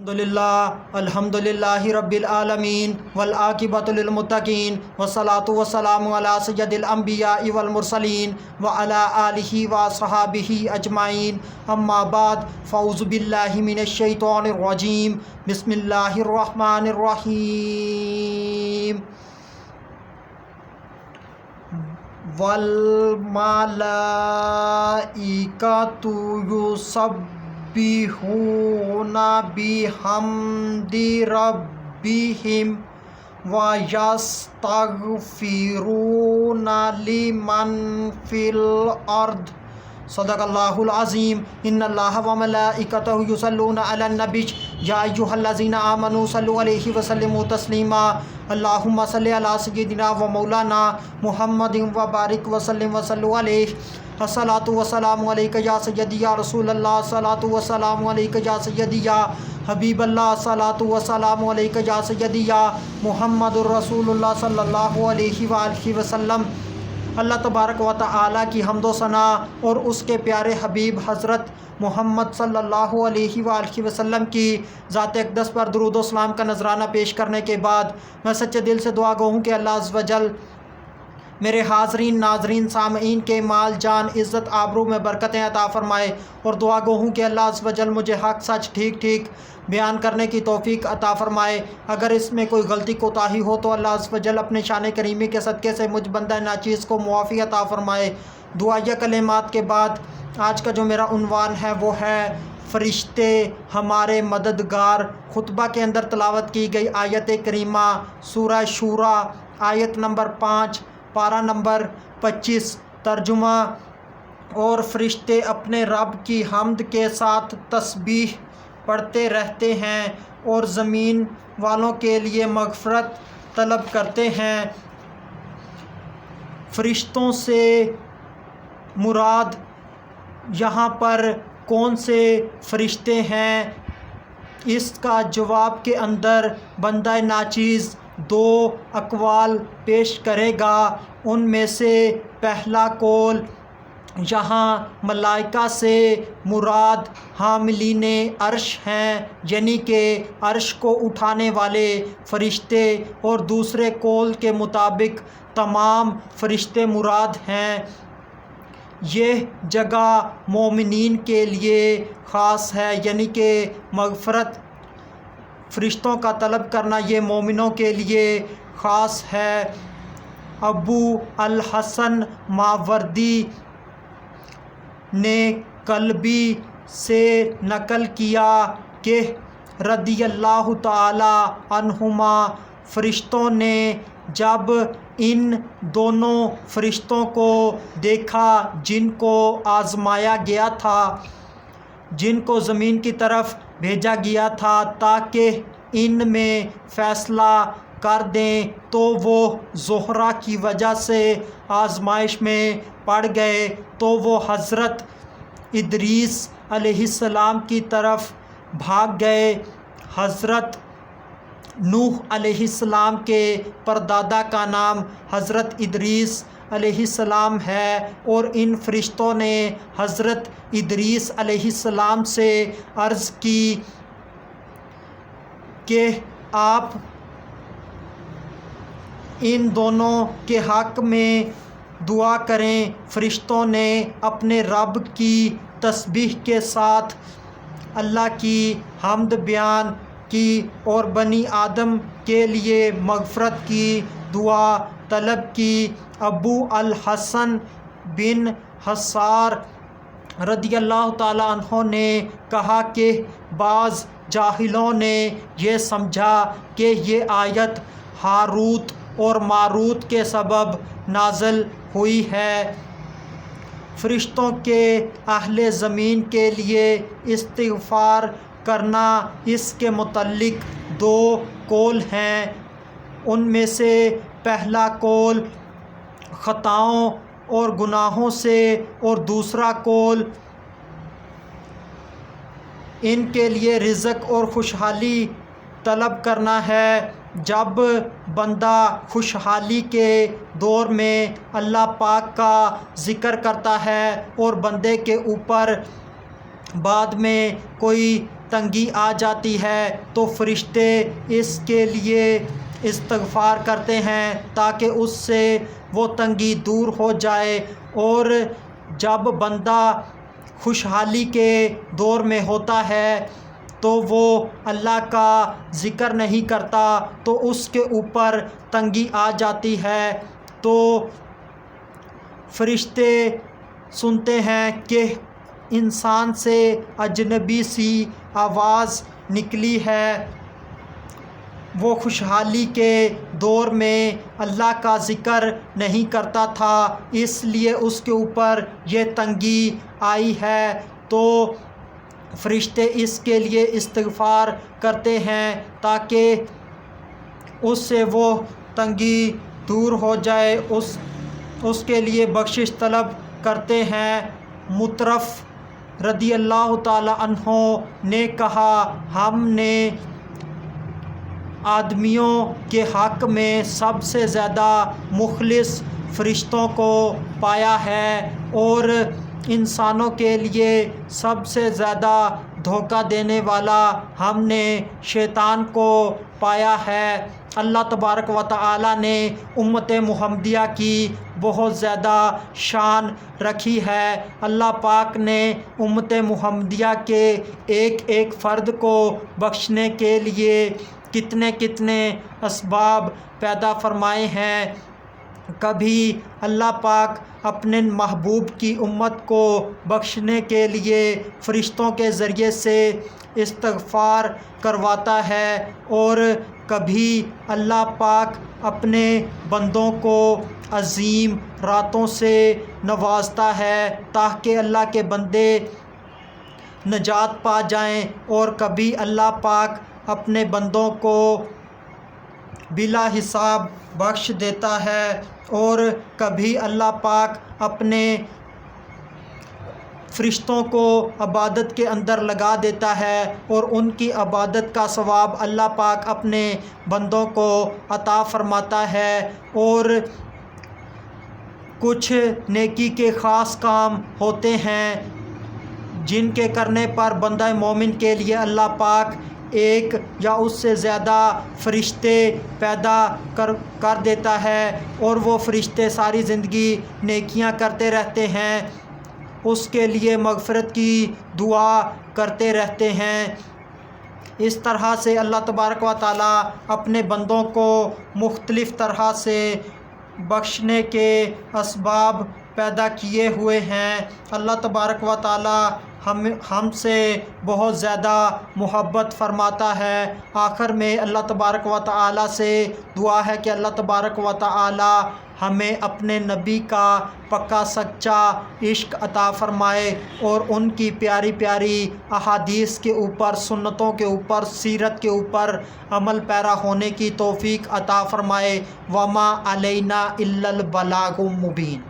الحمدللہ رب العالمین والعاقبۃ للمتقین والصلاۃ والسلام علی سید الانبیاء والمرسلین وعلی آلہ وصحابہ اجمعین، اما بعد، فاعوذ باللہ من الشیطان الرجیم، بسم اللہ الرحمن الرحیم۔ والملائکۃ یسبحون بحمد ربہم ویستغفرون لمن فی الارض۔ صدق اللہ العظیم۔ ان اللہ وملائکتہ یصلون علی النبی یا ایھا الذین آمنوا صلوا علیہ وسلموا تسلیما۔ اللہم صل علی سیدنا و مولانا محمد وبارک وسلم وصلوا علیہ۔ الصلاۃ والسلام علیک یا سیدی یا رسول اللہ، الصلاۃ والسلام علیک یا سیدی یا حبیب اللہ، الصلاۃ والسلام علیک یا سیدی یا محمد الرسول اللہ صلی اللہ علیہ وآلہ وسلم۔ اللہ تبارک و تعالیٰ کی حمد و ثنا اور اس کے پیارے حبیب حضرت محمد صلی اللہ علیہ وآلہ وسلم کی ذات اقدس پر درود و سلام کا نذرانہ پیش کرنے کے بعد میں سچے دل سے دعا گو ہوں کہ اللہ عز و جل میرے حاضرین، ناظرین، سامعین کے مال، جان، عزت، آبرو میں برکتیں عطا فرمائے، اور دعا گو ہوں کہ اللہ عز و جل مجھے حق سچ ٹھیک ٹھیک بیان کرنے کی توفیق عطا فرمائے۔ اگر اس میں کوئی غلطی کوتاہی ہو تو اللہ عز و جل اپنے شان کریمی کے صدقے سے مجھ بندہ ناچیز کو معافی عطا فرمائے۔ دعائیہ کلمات کے بعد آج کا جو میرا عنوان ہے وہ ہے فرشتے ہمارے مددگار۔ خطبہ کے اندر تلاوت کی گئی آیت کریمہ سورہ شورى آیت نمبر 5 پارہ نمبر 25۔ ترجمہ: اور فرشتے اپنے رب کی حمد کے ساتھ تسبیح پڑھتے رہتے ہیں اور زمین والوں کے لیے مغفرت طلب کرتے ہیں۔ فرشتوں سے مراد یہاں پر کون سے فرشتے ہیں؟ اس کا جواب کے اندر بندہ ناچیز دو اقوال پیش کرے گا۔ ان میں سے پہلا قول، یہاں ملائکہ سے مراد حاملین عرش ہیں، یعنی کہ عرش کو اٹھانے والے فرشتے، اور دوسرے قول کے مطابق تمام فرشتے مراد ہیں۔ یہ جگہ مومنین کے لیے خاص ہے، یعنی کہ مغفرت فرشتوں کا طلب کرنا یہ مومنوں کے لیے خاص ہے۔ ابو الحسن ماوردی نے کلبی سے نقل کیا کہ رضی اللہ تعالی عنہما فرشتوں نے جب ان دونوں فرشتوں کو دیکھا جن کو آزمایا گیا تھا، جن کو زمین کی طرف بھیجا گیا تھا تاکہ ان میں فیصلہ کر دیں، تو وہ زہرہ کی وجہ سے آزمائش میں پڑ گئے، تو وہ حضرت ادریس علیہ السلام کی طرف بھاگ گئے۔ حضرت نوح علیہ السلام کے پردادا کا نام حضرت ادریس علیہ السلام ہے، اور ان فرشتوں نے حضرت ادریس علیہ السلام سے عرض کی کہ آپ ان دونوں کے حق میں دعا کریں۔ فرشتوں نے اپنے رب کی تسبیح کے ساتھ اللہ کی حمد بیان کی اور بنی آدم کے لیے مغفرت کی دعا طلب کی۔ ابو الحسن بن حصار رضی اللہ تعالیٰ عنہ نے کہا کہ بعض جاہلوں نے یہ سمجھا کہ یہ آیت ہاروت اور ماروت کے سبب نازل ہوئی ہے۔ فرشتوں کے اہل زمین کے لیے استغفار کرنا، اس کے متعلق دو قول ہیں۔ ان میں سے پہلا قول خطاؤں اور گناہوں سے، اور دوسرا قول ان کے لیے رزق اور خوشحالی طلب کرنا ہے۔ جب بندہ خوشحالی کے دور میں اللہ پاک کا ذکر کرتا ہے اور بندے کے اوپر بعد میں کوئی تنگی آ جاتی ہے تو فرشتے اس کے لیے استغفار کرتے ہیں تاکہ اس سے وہ تنگی دور ہو جائے۔ اور جب بندہ خوشحالی کے دور میں ہوتا ہے تو وہ اللہ کا ذکر نہیں کرتا تو اس کے اوپر تنگی آ جاتی ہے، تو فرشتے سنتے ہیں کہ انسان سے اجنبی سی آواز نکلی ہے، وہ خوشحالی کے دور میں اللہ کا ذکر نہیں کرتا تھا، اس لیے اس کے اوپر یہ تنگی آئی ہے، تو فرشتے اس کے لیے استغفار کرتے ہیں تاکہ اس سے وہ تنگی دور ہو جائے، اس کے لیے بخشش طلب کرتے ہیں۔ مطرف رضی اللہ تعالی عنہ نے کہا، ہم نے آدمیوں کے حق میں سب سے زیادہ مخلص فرشتوں کو پایا ہے اور انسانوں کے لیے سب سے زیادہ دھوکہ دینے والا ہم نے شیطان کو پایا ہے۔ اللہ تبارک و تعالی نے امت محمدیہ کی بہت زیادہ شان رکھی ہے۔ اللہ پاک نے امت محمدیہ کے ایک ایک فرد کو بخشنے کے لیے کتنے کتنے اسباب پیدا فرمائے ہیں۔ کبھی اللہ پاک اپنے محبوب کی امت کو بخشنے کے لیے فرشتوں کے ذریعے سے استغفار کرواتا ہے، اور کبھی اللہ پاک اپنے بندوں کو عظیم راتوں سے نوازتا ہے تاکہ اللہ کے بندے نجات پا جائیں، اور کبھی اللہ پاک اپنے بندوں کو بلا حساب بخش دیتا ہے، اور کبھی اللہ پاک اپنے فرشتوں کو عبادت کے اندر لگا دیتا ہے اور ان کی عبادت کا ثواب اللہ پاک اپنے بندوں کو عطا فرماتا ہے۔ اور کچھ نیکی کے خاص کام ہوتے ہیں جن کے کرنے پر بندہ مومن کے لیے اللہ پاک ایک یا اس سے زیادہ فرشتے پیدا کر دیتا ہے، اور وہ فرشتے ساری زندگی نیکیاں کرتے رہتے ہیں، اس کے لیے مغفرت کی دعا کرتے رہتے ہیں۔ اس طرح سے اللہ تبارک و تعالی اپنے بندوں کو مختلف طرح سے بخشنے کے اسباب پیدا کیے ہوئے ہیں۔ اللہ تبارک و تعالی ہم سے بہت زیادہ محبت فرماتا ہے۔ آخر میں اللہ تبارک و تعالی سے دعا ہے کہ اللہ تبارک و تعالی ہمیں اپنے نبی کا پکا سچا عشق عطا فرمائے اور ان کی پیاری پیاری احادیث کے اوپر، سنتوں کے اوپر، سیرت کے اوپر عمل پیرا ہونے کی توفیق عطا فرمائے۔ وما علینا الا البلاغ المبین۔